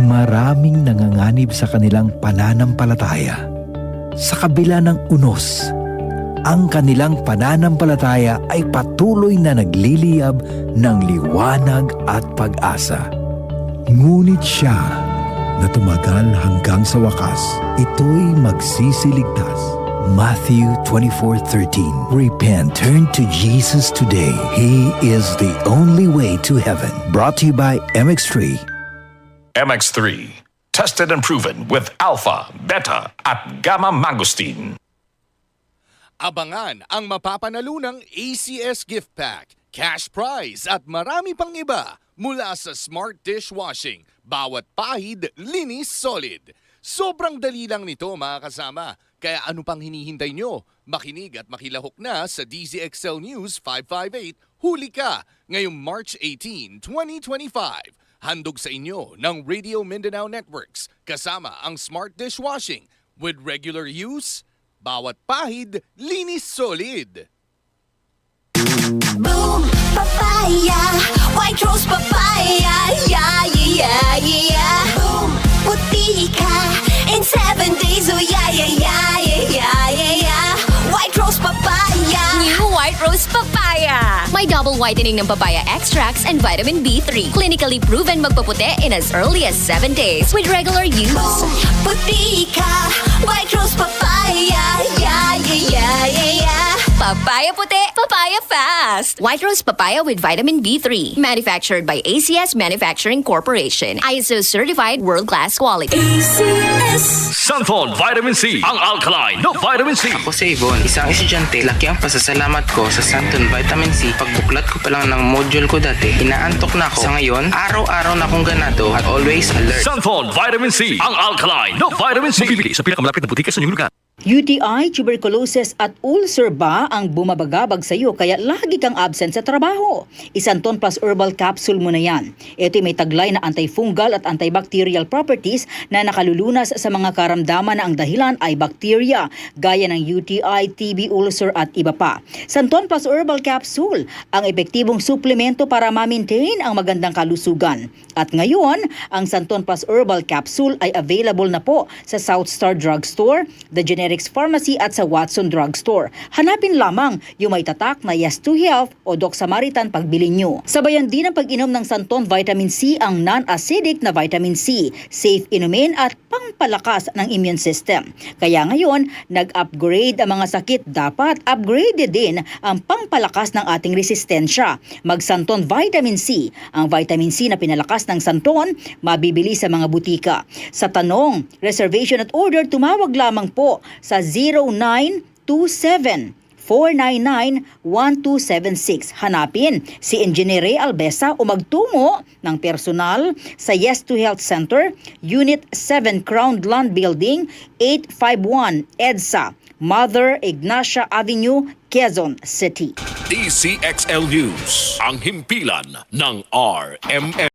Maraming nanganganib sa kanilang pananampalataya. Sa kabila ng unos, ang kanilang pananampalataya ay patuloy na nagliliyab ng liwanag at pag-asa. Ngunit siya na tumagal hanggang sa wakas, ito'y magsisiligtas. Matthew 24:13. Repent, turn to Jesus today. He is the only way to heaven. Brought to you by MX3. MX3, tested and proven with alpha, beta, at gamma mangosteen. Abangan ang mapapanalunang ACS Gift Pack, cash prize at marami pang iba mula sa Smart Dishwashing. Bawat pahid, linis solid. Sobrang dali lang nito mga kasama. Kaya ano pang hinihintay nyo? Makinig at makilahok na sa DZXL News 558 Huli Ka ngayong March 18, 2025. Handog sa inyo ng Radio Mindanao Networks kasama ang Smart Dishwashing with regular use, bawat pahid, linis solid. Boom, papaya, white rose papaya, yeah, yeah, yeah. Boom, puti ka in 7 days, oh yeah, yeah, yeah, yeah, yeah, yeah. White rose papaya. New White Rose Papaya. May double whitening ng papaya extracts and vitamin B3. Clinically proven magpaputi in as early as 7 days with regular use. Boom, puti ka, white rose papaya, yeah, yeah, yeah, yeah, yeah. Papaya puti, papaya fast. White Rose Papaya with vitamin B3. Manufactured by ACS Manufacturing Corporation. ISO certified world-class quality. ACS. Santon Vitamin C, ang alkaline no vitamin C. Ako si Yvonne, isang estudyante. Laki ang pasasalamat ko sa Santon Vitamin C. Pagbuklat ko pa lang ng module ko dati, inaantok na ako. Sa ngayon, araw-araw na akong ganado at always alert. Santon Vitamin C, ang alkaline no vitamin C. Bibili sa pinakamalapit na butika sa inyong lugar. UTI, tuberculosis at ulcer ba ang bumabagabag sa iyo kaya lagi kang absent sa trabaho? Isanton Plus Herbal Capsule mo na yan. Ito'y may taglay na antifungal at antibacterial properties na nakalulunas sa mga karamdaman na ang dahilan ay bacteria, gaya ng UTI, TB, ulcer at iba pa. Santon Plus Herbal Capsule, ang epektibong suplemento para ma-maintain ang magandang kalusugan. At ngayon, ang Santon Plus Herbal Capsule ay available na po sa South Star Drugstore, The Generics Pharmacy at sa Watson Drugstore. Hanapin lamang yung may tatak na Yes to Health o Doc Samaritan pagbili nyo. Sabayan din ang pag-inom ng Santon Vitamin C ang non-acidic na vitamin C, safe inumin at pangpalakas ng immune system. Kaya ngayon, nag-upgrade ang mga sakit, dapat upgraded din ang pangpalakas ng ating resistensya. Mag-Santon Vitamin C. Ang vitamin C na pinalakas ng Santon, mabibili sa mga butika. Sa tanong, reservation at order, tumawag lamang po sa 0927-499-1276. Hanapin si Engineer Ray Albesa o magtungo ng personal sa Yes to Health Center, Unit 7 Crown Land Building, 851 EDSA, Mother Ignacia Avenue, Quezon City. DCXL News, ang himpilan ng RMN.